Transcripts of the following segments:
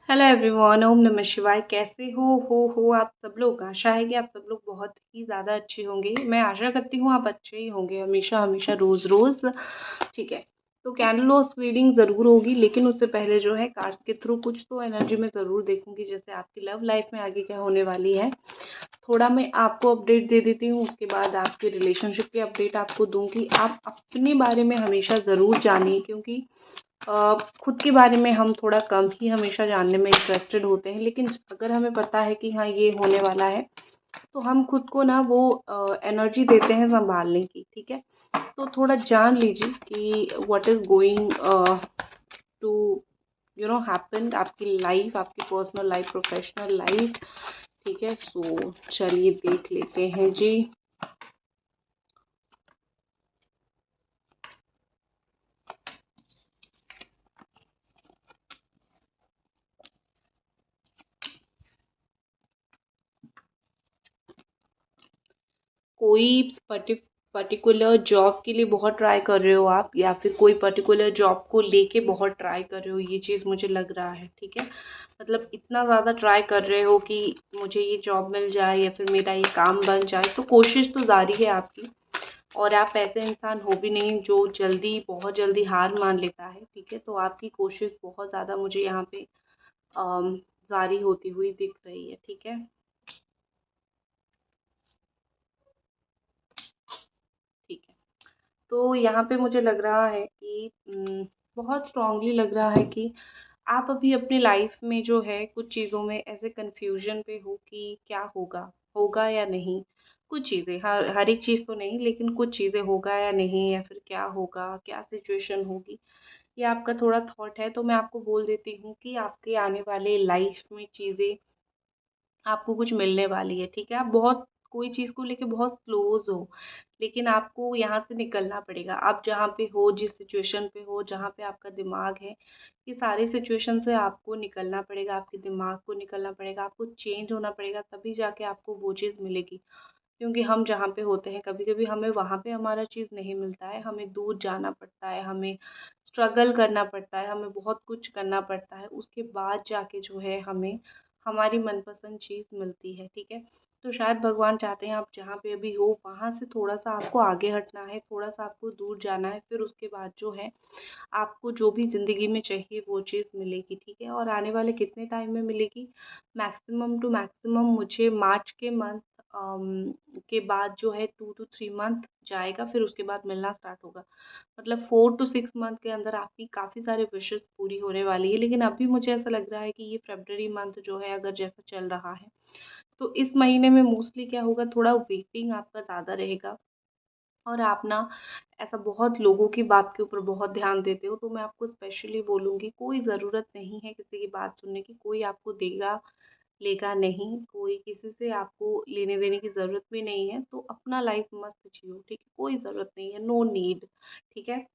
Hello everyone, ओम नमः शिवाय। कैसे हो आप सब लोग। आशा है कि आप सब लोग बहुत ही ज़्यादा अच्छे होंगे। मैं आशा करती हूँ आप अच्छे ही होंगे, हमेशा हमेशा रोज़ रोज़। ठीक है, तो कैंडल लॉस रीडिंग ज़रूर होगी, लेकिन उससे पहले जो है कार्ड के थ्रू कुछ तो एनर्जी में ज़रूर देखूंगी। जैसे आपकी लव लाइफ में आगे क्या होने वाली है, थोड़ा मैं आपको अपडेट दे देती हूँ। उसके बाद आपके रिलेशनशिप की अपडेट आपको दूंगी। आप अपने बारे में हमेशा ज़रूर जानिए, क्योंकि खुद के बारे में हम थोड़ा कम ही हमेशा जानने में इंटरेस्टेड होते हैं। लेकिन अगर हमें पता है कि हाँ ये होने वाला है, तो हम खुद को ना वो एनर्जी देते हैं संभालने की। ठीक है, तो थोड़ा जान लीजिए कि what is going to happen, आपकी लाइफ, आपकी पर्सनल लाइफ, प्रोफेशनल लाइफ। ठीक है, सो चलिए देख लेते हैं जी। कोई पर्टिकुलर जॉब के लिए बहुत ट्राई कर रहे हो आप, या फिर कोई पर्टिकुलर जॉब को लेके बहुत ट्राई कर रहे हो, ये चीज़ मुझे लग रहा है। ठीक है, मतलब इतना ज़्यादा ट्राई कर रहे हो कि मुझे ये जॉब मिल जाए या फिर मेरा ये काम बन जाए, तो कोशिश तो जारी है आपकी। और आप ऐसे इंसान हो भी नहीं जो जल्दी, बहुत जल्दी हार मान लेता है। ठीक है, तो आपकी कोशिश बहुत ज़्यादा मुझे यहाँ पे जारी होती हुई दिख रही है। ठीक है, ठीक है। तो यहाँ पे मुझे लग रहा है कि बहुत स्ट्रांगली लग रहा है कि आप अभी अपनी लाइफ में जो है कुछ चीज़ों में ऐसे कन्फ्यूजन पे हो कि क्या होगा, होगा या नहीं। कुछ चीज़ें, हर एक चीज़ तो नहीं, लेकिन कुछ चीज़ें होगा या नहीं, या फिर क्या होगा, क्या सिचुएशन होगी, ये आपका थोड़ा थॉट है। तो मैं आपको बोल देती हूँ कि आपके आने वाले लाइफ में चीज़ें, आपको कुछ मिलने वाली है। ठीक है, आप बहुत कोई चीज़ को लेके बहुत क्लोज हो, लेकिन आपको यहाँ से निकलना पड़ेगा। आप जहाँ पे हो, जिस सिचुएशन पे हो, जहाँ पे आपका दिमाग है, ये सारे सिचुएशन से आपको निकलना पड़ेगा। आपके दिमाग को निकलना पड़ेगा, आपको चेंज होना पड़ेगा, तभी जाके आपको वो चीज़ मिलेगी। क्योंकि हम जहाँ पे होते हैं, कभी कभी हमें वहाँ पे हमारा चीज़ नहीं मिलता है, हमें दूर जाना पड़ता है, हमें स्ट्रगल करना पड़ता है, हमें बहुत कुछ करना पड़ता है, उसके बाद जाके जो है हमें हमारी मनपसंद चीज़ मिलती है। ठीक है, तो शायद भगवान चाहते हैं आप जहाँ पे अभी हो वहाँ से थोड़ा सा आपको आगे हटना है, थोड़ा सा आपको दूर जाना है, फिर उसके बाद जो है आपको जो भी ज़िंदगी में चाहिए वो चीज़ मिलेगी। ठीक है, और आने वाले कितने टाइम में मिलेगी, मैक्सिमम टू मैक्सिमम मुझे मार्च के मंथ के बाद जो है 2 to 3 मंथ जाएगा, फिर उसके बाद मिलना स्टार्ट होगा। मतलब 4 to 6 मंथ के अंदर आपकी काफ़ी सारे विशेस पूरी होने वाली है। लेकिन अभी मुझे ऐसा लग रहा है कि ये फेब्रवरी मंथ जो है, अगर जैसा चल रहा है, तो इस महीने में मोस्टली क्या होगा, थोड़ा वेटिंग आपका ज़्यादा रहेगा। और आप ना ऐसा बहुत लोगों की बात के ऊपर बहुत ध्यान देते हो, तो मैं आपको स्पेशली बोलूँगी, कोई ज़रूरत नहीं है किसी की बात सुनने की। कोई आपको देगा लेगा नहीं, कोई किसी से आपको लेने देने की ज़रूरत भी नहीं है। तो अपना लाइफ मस्त जियो। ठीक है, कोई ज़रूरत नहीं है, नो नीड। ठीक है,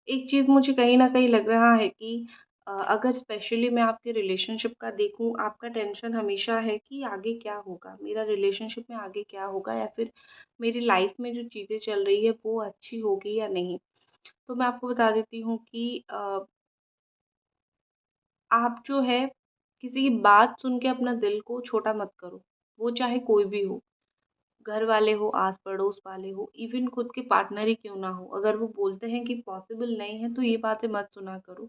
एक चीज़ मुझे कहीं न कहीं लग रहा है कि अगर स्पेशली मैं आपके रिलेशनशिप का देखूँ, आपका टेंशन हमेशा है कि आगे क्या होगा? मेरा रिलेशनशिप में आगे क्या होगा, या फिर मेरी लाइफ़ में जो चीज़ें चल रही है वो अच्छी होगी या नहीं? तो मैं आपको बता देती हूँ कि आप जो है किसी की बात सुन के अपना दिल को छोटा मत करो, वो चाहे कोई भी हो। घर वाले हो, आस-पड़ोस वाले हो, इवन खुद के पार्टनर ही क्यों ना हो, अगर वो बोलते हैं कि पॉसिबल नहीं है, तो ये बातें मत सुना करो।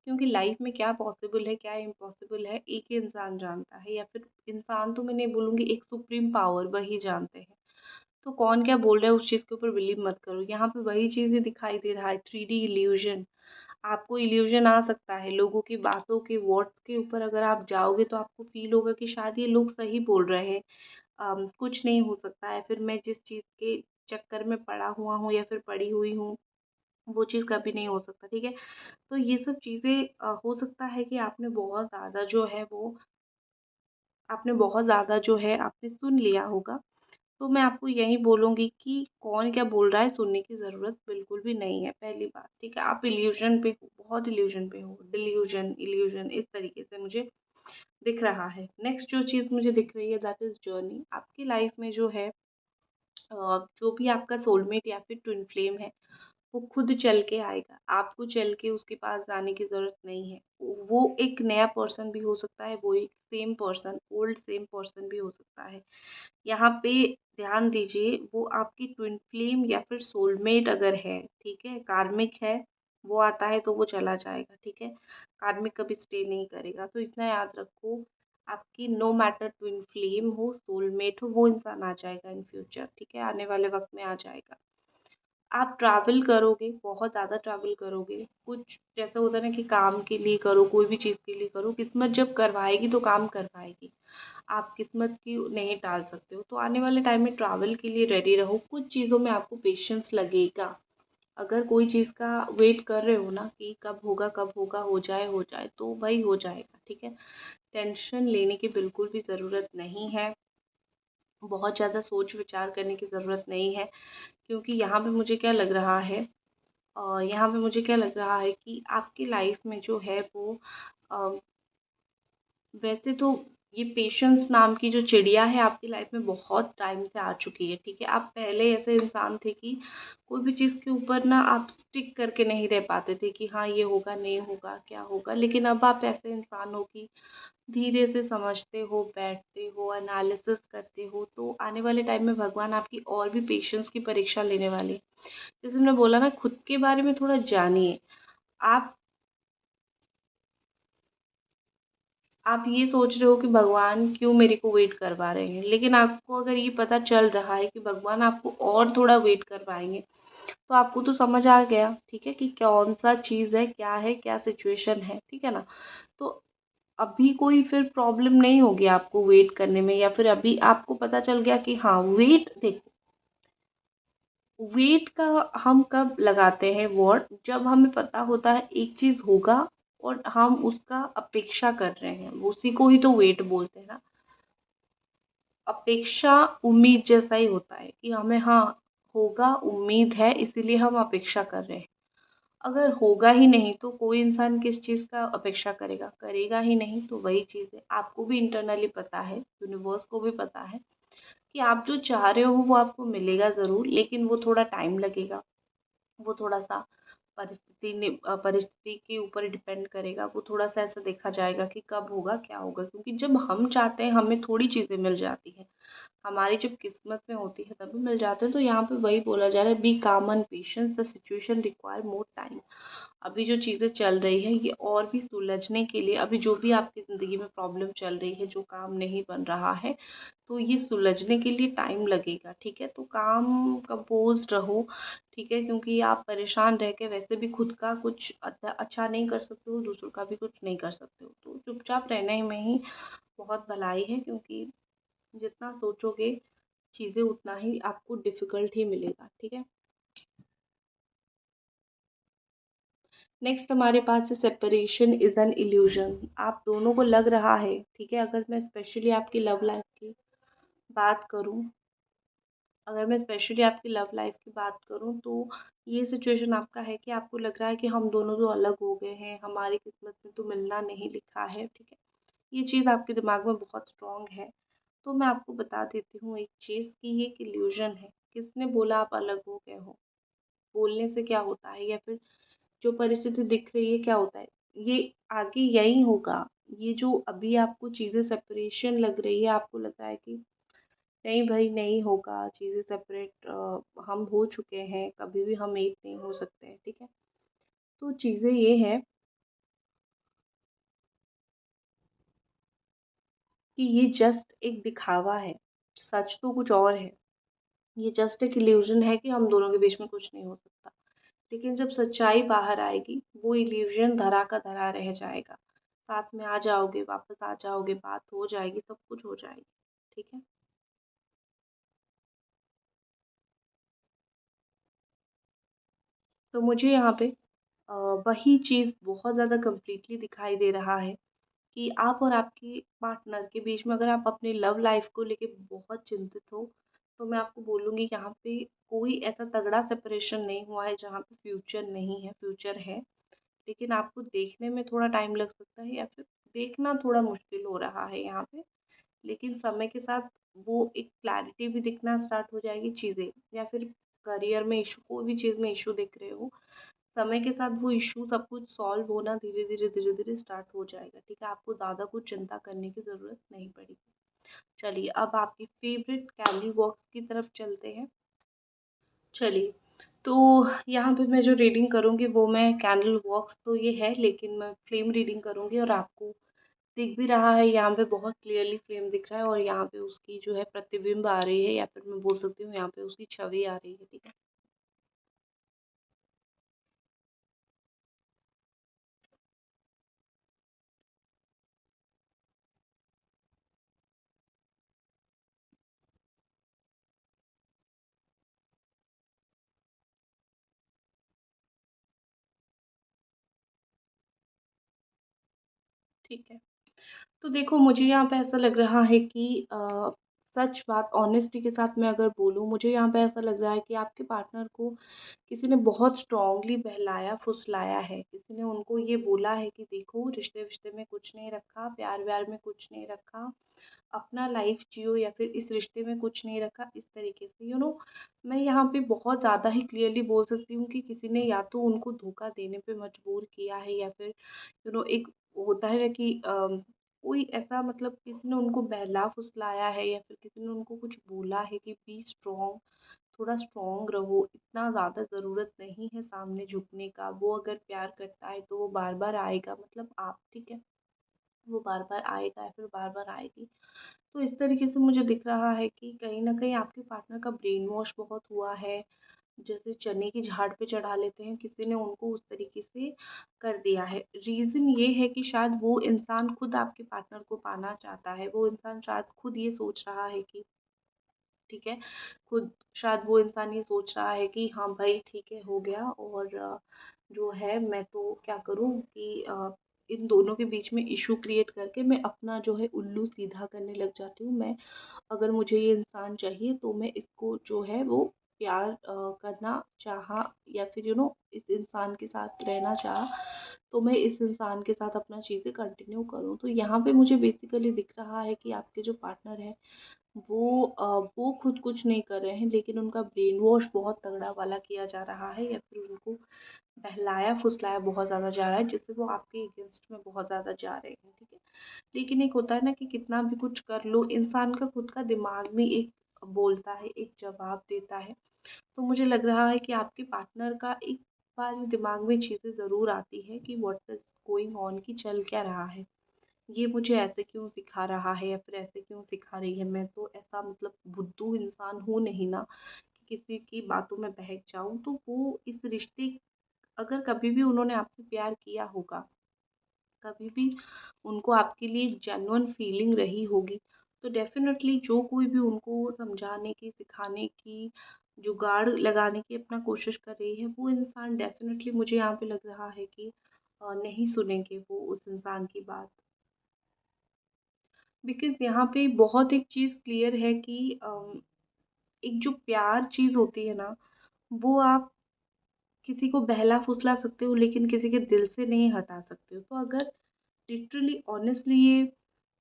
क्योंकि लाइफ में क्या पॉसिबल है, क्या इम्पॉसिबल है, एक ही इंसान जानता है, या फिर इंसान तो मैं नहीं बोलूँगी, एक सुप्रीम पावर वही जानते हैं। तो कौन क्या बोल रहा है उस चीज़ के ऊपर बिलीव मत करो। यहाँ पे वही चीज़ें दिखाई दे रहा है, 3D इल्यूजन। आपको इल्यूजन आ सकता है लोगों की बातों के, वर्ड्स के ऊपर अगर आप जाओगे तो आपको फ़ील होगा कि शायद ये लोग सही बोल रहे हैं। कुछ नहीं हो सकता है, फिर मैं जिस चीज़ के चक्कर में पड़ा हुआ हूँ या फिर पड़ी हुई हूँ, वो चीज़ कभी नहीं हो सकता। ठीक है, तो ये सब चीज़ें हो सकता है कि आपने बहुत ज़्यादा जो है आपने सुन लिया होगा। तो मैं आपको यही बोलूँगी कि कौन क्या बोल रहा है सुनने की ज़रूरत बिल्कुल भी नहीं है, पहली बात। ठीक है, आप इल्यूजन पे हो, बहुत इल्यूजन पे हो, डिल्यूजन, इल्यूजन, इस तरीके से मुझे दिख रहा है। नेक्स्ट जो चीज़ मुझे दिख रही है, दैट इज़ जर्नी। आपकी लाइफ में जो है जो भी आपका सोलमेट या फिर ट्विन फ्लेम है, वो खुद चल के आएगा, आपको चल के उसके पास जाने की ज़रूरत नहीं है। वो एक नया पर्सन भी हो सकता है, वो एक same person, old same person भी हो सकता है। यहाँ पे ध्यान दीजिए, वो आपकी ट्विन फ्लेम या फिर सोलमेट अगर है, ठीक है, कार्मिक है, वो आता है तो वो चला जाएगा, ठीक है। कार्मिक कभी स्टे नहीं करेगा, तो इतना याद रखो, आपकी नो मैटर ट्विन फ्लेम हो, सोलमेट हो, वो इंसान आ जाएगा इन फ्यूचर, ठीक है, आने वाले वक्त में आ जाएगा। आप ट्रैवल करोगे, बहुत ज़्यादा ट्रैवल करोगे, कुछ जैसा होता है ना कि काम के लिए करो, कोई भी चीज़ के लिए करो, किस्मत जब करवाएगी तो काम करवाएगी। आप किस्मत की नहीं टाल सकते हो, तो आने वाले टाइम में ट्रैवल के लिए रेडी रहो। कुछ चीज़ों में आपको पेशेंस लगेगा। अगर कोई चीज़ का वेट कर रहे हो ना कि कब होगा, हो जाए, तो भाई हो जाएगा, ठीक है। टेंशन लेने की बिल्कुल भी ज़रूरत नहीं है, बहुत ज़्यादा सोच विचार करने की ज़रूरत नहीं है, क्योंकि यहाँ पे मुझे क्या लग रहा है, यहाँ पे मुझे क्या लग रहा है कि आपकी लाइफ में जो है वो अ, वैसे तो ये पेशेंस नाम की जो चिड़िया है आपकी लाइफ में बहुत टाइम से आ चुकी है, ठीक है। आप पहले ऐसे इंसान थे कि कोई भी चीज़ के ऊपर ना आप स्टिक करके नहीं रह पाते थे कि हाँ ये होगा, नहीं होगा, क्या होगा, लेकिन अब आप ऐसे इंसान हो कि धीरे से समझते हो, बैठते हो, एनालिसिस करते हो, तो आने वाले टाइम में भगवान आपकी और भी पेशेंस की परीक्षा लेने वाले हैं। जैसे मैंने बोला ना, खुद के बारे में थोड़ा जानिए। आप आप ये सोच रहे हो कि भगवान क्यों मेरे को वेट करवा रहे हैं, लेकिन आपको अगर ये पता चल रहा है कि भगवान आपको और थोड़ा वेट करवाएंगे, तो आपको तो समझ आ गया, ठीक है, कि कौन सा चीज़ है, क्या सिचुएशन है, ठीक है ना। तो अभी कोई फिर प्रॉब्लम नहीं होगी आपको वेट करने में, या फिर अभी आपको पता चल गया कि हाँ वेट, देखो, वेट का हम कब लगाते हैं वर्ड, जब हमें पता होता है एक चीज़ होगा और हम उसका अपेक्षा कर रहे हैं, उसी को ही तो वेट बोलते हैं ना। अपेक्षा उम्मीद जैसा ही होता है कि हमें हाँ होगा, उम्मीद है, इसीलिए हम अपेक्षा कर रहे हैं। अगर होगा ही नहीं तो कोई इंसान किस चीज़ का अपेक्षा करेगा, करेगा ही नहीं, तो वही चीज़ है, आपको भी इंटरनली पता है, यूनिवर्स को भी पता है कि आप जो चाह रहे हो वो आपको मिलेगा ज़रूर, लेकिन वो थोड़ा टाइम लगेगा। वो थोड़ा-सा परिस्थिति के ऊपर डिपेंड करेगा, वो थोड़ा-सा ऐसा देखा जाएगा कि कब होगा, क्या होगा, क्योंकि जब हम चाहते हैं हमें थोड़ी चीज़ें मिल जाती हैं। हमारी जब किस्मत में होती है तभी मिल जाते हैं, तो यहाँ पे वही बोला जा रहा है, बी काम and patience, the situation require more time. अभी जो चीज़ें चल रही हैं ये और भी सुलझने के लिए, अभी जो भी आपकी ज़िंदगी में प्रॉब्लम चल रही है, जो काम नहीं बन रहा है, तो ये सुलझने के लिए टाइम लगेगा, ठीक है। तो काम कंपोज़्ड रहो, ठीक है, क्योंकि आप परेशान रह के वैसे भी खुद का कुछ अच्छा नहीं कर सकते हो, दूसरों का भी कुछ नहीं कर सकते हो, तो चुपचाप रहने में ही बहुत भलाई है, क्योंकि जितना सोचोगे चीज़ें उतना ही आपको डिफ़िकल्ट ही मिलेगा, ठीक है। नेक्स्ट हमारे पास है सेपरेशन इज़ एन इल्यूजन। आप दोनों को लग रहा है, ठीक है, अगर मैं स्पेशली आपकी लव लाइफ की बात करूँ, अगर मैं स्पेशली आपकी लव लाइफ की बात करूँ, तो ये सिचुएशन आपका है कि आपको लग रहा है कि हम दोनों तो अलग हो गए हैं, हमारी किस्मत में तो मिलना नहीं लिखा है, ठीक है। ये चीज़ आपके दिमाग में बहुत स्ट्रॉन्ग है। तो मैं आपको बता देती हूँ एक चीज़ कि ये एक इल्यूजन है। किसने बोला आप अलग हो गए हो? बोलने से क्या होता है, या फिर जो परिस्थिति दिख रही है क्या होता है? ये आगे यही होगा। ये जो अभी आपको चीज़ें सेपरेशन लग रही है, आपको लग रहा है कि नहीं भाई नहीं होगा, चीज़ें सेपरेट हम हो चुके हैं, कभी भी हम एक नहीं हो सकते हैं, ठीक है? तो चीज़ें ये हैं कि ये जस्ट एक दिखावा है, सच तो कुछ और है। ये जस्ट एक इल्यूज़न है कि हम दोनों के बीच में कुछ नहीं हो सकता। लेकिन जब सच्चाई बाहर आएगी, वो इल्यूज़न धरा का धरा रह जाएगा। साथ में आ जाओगे, वापस आ जाओगे, बात हो जाएगी, सब कुछ हो जाएगी, ठीक है? तो मुझे यहाँ पे अ, वही चीज़ बहुत ज़्यादा कंप्लीटली दिखाई दे रहा है कि आप और आपके पार्टनर के बीच में, अगर आप अपनी लव लाइफ को लेके बहुत चिंतित हो, तो मैं आपको बोलूँगी यहाँ पे कोई ऐसा तगड़ा सेपरेशन नहीं हुआ है जहाँ पे फ्यूचर नहीं है, फ्यूचर है। लेकिन आपको देखने में थोड़ा टाइम लग सकता है, या फिर देखना थोड़ा मुश्किल हो रहा है यहाँ पे। लेकिन समय के साथ वो एक क्लैरिटी भी दिखना स्टार्ट हो जाएगी चीज़ें, या फिर करियर में इशू, कोई भी चीज़ में इशू देख रहे हो, समय के साथ वो इशू सब कुछ सॉल्व होना धीरे-धीरे स्टार्ट हो जाएगा, ठीक है? आपको ज़्यादा कुछ चिंता करने की ज़रूरत नहीं पड़ेगी। चलिए, अब आपकी फ़ेवरेट कैंडल वॉक्स की तरफ चलते हैं। चलिए, तो यहाँ पे मैं जो रीडिंग करूँगी वो मैं कैंडल वॉक्स तो ये है, लेकिन मैं फ्लेम रीडिंग करूँगी और आपको दिख भी रहा है यहाँ पे बहुत क्लियरली फ्लेम दिख रहा है और यहाँ पे उसकी जो है प्रतिबिंब आ रही है, या फिर मैं बोल सकती हूँ यहाँ पे उसकी छवि आ रही है, ठीक है? ठीक है। तो देखो, मुझे यहाँ पे ऐसा लग रहा है कि सच बात ऑनेस्टी के साथ मैं अगर बोलूँ, मुझे यहाँ पे ऐसा लग रहा है कि आपके पार्टनर को किसी ने बहुत स्ट्रॉन्गली बहलाया फुसलाया है। किसी ने उनको ये बोला है कि देखो, रिश्ते-विश्ते में कुछ नहीं रखा, प्यार-व्यार में कुछ नहीं रखा, अपना लाइफ जियो या फिर इस रिश्ते में कुछ नहीं रखा, इस तरीके से मैं यहाँ पे बहुत ज़्यादा ही क्लियरली बोल सकती हूँ कि किसी ने या तो उनको धोखा देने पे मजबूर किया है, या फिर एक होता है ना कि कोई ऐसा किसी ने उनको बहला फुसलाया है, या फिर किसी ने उनको कुछ बोला है कि बी स्ट्रॉन्ग, थोड़ा स्ट्रॉन्ग रहो, इतना ज़्यादा ज़रूरत नहीं है सामने झुकने का, वो अगर प्यार करता है तो वो बार बार आएगा, आप, ठीक है? वो बार बार आएगा या फिर बार बार आएगी। तो इस तरीके से मुझे दिख रहा है कि कहीं न कहीं आपके पार्टनर का ब्रेन वॉश बहुत हुआ है। जैसे चने की झाड़ पे चढ़ा लेते हैं, किसी ने उनको उस तरीके से कर दिया है। रीज़न ये है कि शायद वो इंसान खुद आपके पार्टनर को पाना चाहता है। वो इंसान शायद खुद ये सोच रहा है कि ठीक है, खुद शायद वो इंसान ये सोच रहा है कि हाँ भाई ठीक है, हो गया, और जो है मैं तो क्या करूँ कि इन दोनों के बीच में इश्यू क्रिएट करके मैं अपना जो है उल्लू सीधा करने लग जाती हूँ। मैं अगर मुझे ये इंसान चाहिए तो मैं इसको जो है वो प्यार करना चाहा, या फिर इस इंसान के साथ रहना चाहा, तो मैं इस इंसान के साथ अपना चीज़ें कंटिन्यू करूँ। तो यहाँ पे मुझे बेसिकली दिख रहा है कि आपके जो पार्टनर हैं वो खुद कुछ नहीं कर रहे हैं, लेकिन उनका ब्रेन वॉश बहुत तगड़ा वाला किया जा रहा है, या फिर उनको बहलाया-फुसलाया बहुत ज़्यादा जा रहा है, जिससे वो आपके अगेंस्ट में बहुत ज़्यादा जा रहे हैं, ठीक है? लेकिन एक होता है ना कि कितना भी कुछ कर लो, इंसान का खुद का दिमाग भी एक बोलता है, एक जवाब देता है। तो मुझे लग रहा है कि आपके पार्टनर का एक बार दिमाग में चीज़ें ज़रूर आती हैं कि व्हाट इज़ गोइंग ऑन, कि चल क्या रहा है? ये मुझे ऐसे क्यों सिखा रहा है, या फिर ऐसे क्यों सिखा रही है? मैं तो ऐसा बुद्धू इंसान हूँ नहीं ना कि किसी की बातों में बहक जाऊँ। तो वो इस रिश्ते, अगर कभी भी उन्होंने आपसे प्यार किया होगा, कभी भी उनको आपके लिए जेन्युइन फीलिंग रही होगी, तो डेफ़िनेटली जो कोई भी उनको समझाने की, सिखाने की, जुगाड़ लगाने की अपना कोशिश कर रही है, वो इंसान डेफ़िनेटली मुझे यहाँ पे लग रहा है कि नहीं सुनेंगे वो उस इंसान की बात। बिकॉज़ यहाँ पे बहुत एक चीज़ क्लियर है कि एक जो प्यार चीज़ होती है ना, वो आप किसी को बहला-फुसला सकते हो, लेकिन किसी के दिल से नहीं हटा सकते हो। तो अगर लिटरली ऑनेस्टली ये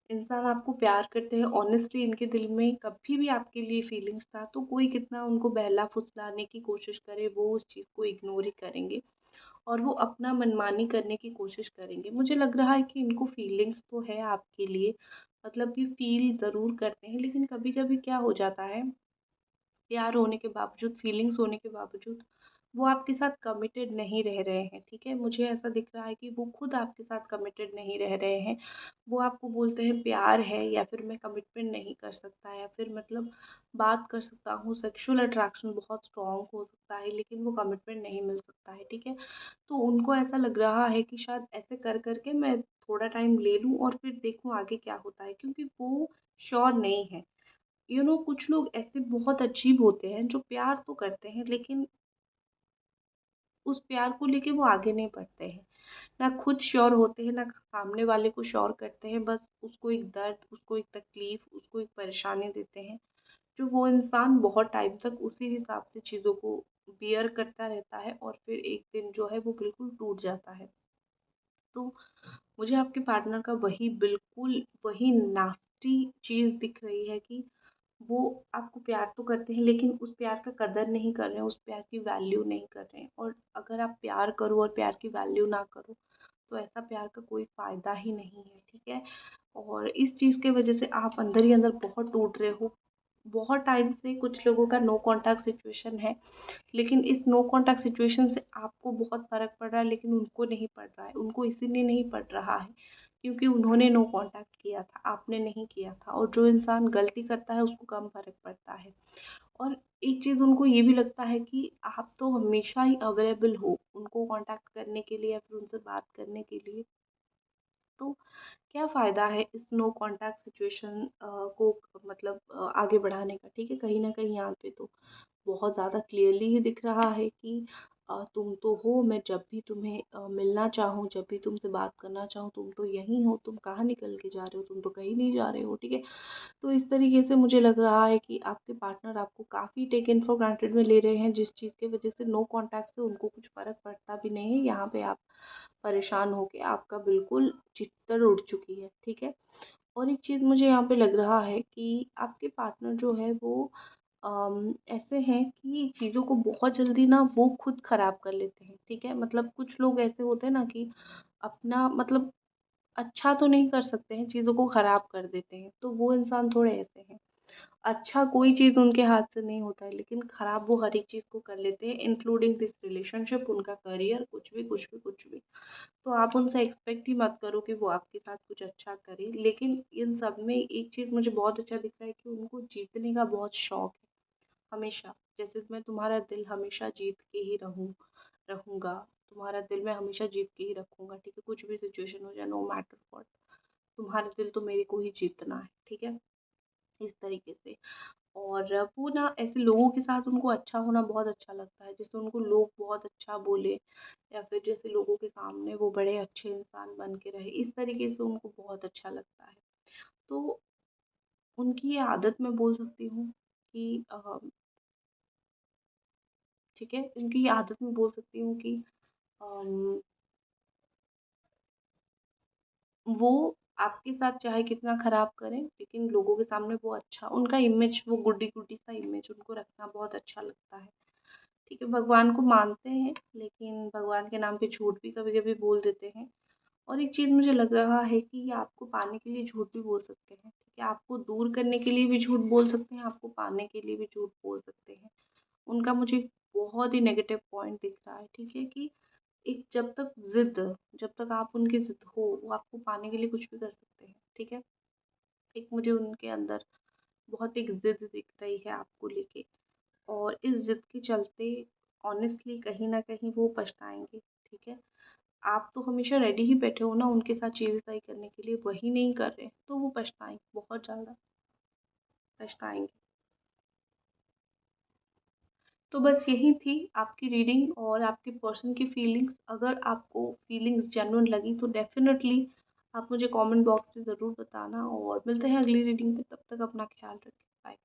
इंसान आपको प्यार करते हैं, ऑनेस्टली इनके दिल में कभी भी आपके लिए फीलिंग्स था, तो कोई कितना उनको बहला-फुसलाने की कोशिश करे, वो उस चीज़ को इग्नोर ही करेंगे और वो अपना मनमानी करने की कोशिश करेंगे। मुझे लग रहा है कि इनको फीलिंग्स तो है आपके लिए, ये फ़ील ज़रूर करते हैं, लेकिन कभी-कभी क्या हो जाता है, प्यार होने के बावजूद, फीलिंग्स होने के बावजूद वो आपके साथ कमिटेड नहीं रह रहे हैं, ठीक है? मुझे ऐसा दिख रहा है कि वो खुद आपके साथ कमिटेड नहीं रह रहे हैं। वो आपको बोलते हैं प्यार है, या फिर मैं कमिटमेंट नहीं कर सकता, या फिर बात कर सकता हूँ, सेक्सुअल अट्रैक्शन बहुत स्ट्रॉन्ग हो सकता है, लेकिन वो कमिटमेंट नहीं मिल सकता है, ठीक है? तो उनको ऐसा लग रहा है कि शायद ऐसे कर के मैं थोड़ा टाइम ले लूँ और फिर देखूँ आगे क्या होता है, क्योंकि वो श्योर नहीं है। कुछ लोग ऐसे बहुत अजीब होते हैं जो प्यार तो करते हैं, लेकिन उस प्यार को लेके वो आगे नहीं बढ़ते हैं। ना खुद श्योर होते हैं, ना सामने वाले को श्योर करते हैं, बस उसको एक दर्द, उसको एक तकलीफ़, उसको एक परेशानी देते हैं, जो वो इंसान बहुत टाइम तक उसी हिसाब से चीज़ों को बियर करता रहता है और फिर एक दिन जो है वो बिल्कुल टूट जाता है। तो मुझे आपके पार्टनर का वही बिल्कुल वही नास्टी चीज़ दिख रही है कि वो आपको प्यार तो करते हैं लेकिन उस प्यार का कदर नहीं कर रहे हैं, उस प्यार की वैल्यू नहीं कर रहे हैं। और अगर आप प्यार करो और प्यार की वैल्यू ना करो तो ऐसा प्यार का कोई फ़ायदा ही नहीं है, ठीक है? और इस चीज़ की वजह से आप अंदर ही अंदर बहुत टूट रहे हो। बहुत टाइम से कुछ लोगों का नो कॉन्टैक्ट सिचुएशन है, लेकिन इस नो कॉन्टैक्ट सिचुएशन से आपको बहुत फ़र्क पड़ रहा है लेकिन उनको नहीं पड़ रहा है। उनको इसीलिए नहीं पड़ रहा है क्योंकि उन्होंने नो कॉन्टैक्ट किया था, आपने नहीं किया था। और जो इंसान गलती करता है उसको कम फ़र्क पड़ता है। और एक चीज़ उनको ये भी लगता है कि आप तो हमेशा ही अवेलेबल हो उनको कॉन्टैक्ट करने के लिए या फिर उनसे बात करने के लिए। तो क्या फ़ायदा है इस नो कॉन्टैक्ट सिचुएशन को मतलब आगे बढ़ाने का, ठीक है? कहीं न कहीं यहाँ पे तो बहुत ज़्यादा क्लियरली ही दिख रहा है कि तुम तो हो, मैं जब भी तुम्हें मिलना चाहूँ, जब भी तुमसे बात करना चाहूँ, तुम तो यहीं हो, तुम कहाँ निकल के जा रहे हो, तुम तो कहीं नहीं जा रहे हो, ठीक है? तो इस तरीके से मुझे लग रहा है कि आपके पार्टनर आपको काफ़ी टेकन फॉर ग्रांटेड में ले रहे हैं, जिस चीज़ की वजह से नो कॉन्टैक्ट से उनको कुछ फ़र्क पड़ता भी नहीं है। यहाँ पे आप परेशान होके आपका बिल्कुल चित्त उड़ चुकी है, ठीक है? और एक चीज़ मुझे यहाँ पे लग रहा है कि आपके पार्टनर जो है वो ऐसे हैं कि चीज़ों को बहुत जल्दी ना वो खुद ख़राब कर लेते हैं, ठीक है? मतलब कुछ लोग ऐसे होते हैं ना कि अपना मतलब अच्छा तो नहीं कर सकते हैं, चीज़ों को ख़राब कर देते हैं, तो वो इंसान थोड़े ऐसे हैं। अच्छा कोई चीज़ उनके हाथ से नहीं होता है, लेकिन ख़राब वो हर एक चीज़ को कर लेते हैं, इंक्लूडिंग दिस रिलेशनशिप, उनका करियर, कुछ भी, कुछ भी, कुछ भी। तो आप उनसे एक्सपेक्ट ही मत करो कि वो आपके साथ कुछ अच्छा करें। लेकिन इन सब में एक चीज़ मुझे बहुत अच्छा दिख रहा है कि उनको जीतने का बहुत शौक है, हमेशा। जैसे मैं तुम्हारा दिल हमेशा जीत के ही रहूँगा, तुम्हारा दिल मैं हमेशा जीत के ही रखूँगा, ठीक है? कुछ भी सिचुएशन हो जाए, नो मैटर व्हाट, तुम्हारा दिल तो मेरे को ही जीतना है, ठीक है? इस तरीके से। और वो ना ऐसे लोगों के साथ उनको अच्छा होना बहुत अच्छा लगता है, जैसे उनको लोग बहुत अच्छा बोले या फिर जैसे लोगों के सामने वो बड़े अच्छे इंसान बन के रहे, इस तरीके से उनको बहुत अच्छा लगता है। तो उनकी ये आदत मैं बोल सकती हूँ कि ठीक है, उनकी ये आदत मैं बोल सकती हूँ कि अम, वो आपके साथ चाहे कितना खराब करें, लेकिन लोगों के सामने वो अच्छा उनका इमेज, वो गुड्डी-गुड्डी सा इमेज उनको रखना बहुत अच्छा लगता है। ठीक है, भगवान को मानते हैं, लेकिन भगवान के नाम पे झूठ भी कभी-कभी बोल देते हैं। और एक चीज़ मुझे लग रहा है कि ये आपको पाने के लिए झूठ भी बोल सकते हैं, ठीक है? आपको दूर करने के लिए भी झूठ बोल सकते हैं, आपको पाने के लिए भी झूठ बोल सकते हैं। उनका मुझे बहुत ही नेगेटिव पॉइंट दिख रहा है, ठीक है? कि एक जब तक आप उनकी ज़िद हो, वो आपको पाने के लिए कुछ भी कर सकते हैं, ठीक है? एक मुझे उनके अंदर बहुत एक ज़िद दिख रही है आपको लेके। और इस ज़िद के चलते ऑनेस्टली कहीं न कहीं वो पछताएँगे, ठीक है? आप तो हमेशा रेडी ही बैठे हो ना उनके साथ चीज़ें तय करने के लिए, वही नहीं कर रहे, तो वो पछताएँगे, बहुत ज़्यादा पछताएँगे। तो बस यही थी आपकी रीडिंग और आपके पर्सन की फीलिंग्स। अगर आपको फीलिंग्स जेन्युइन लगी तो डेफ़िनेटली आप मुझे कमेंट बॉक्स में ज़रूर बताना और मिलते हैं अगली रीडिंग में, तब तक अपना ख़्याल रखें। बाय।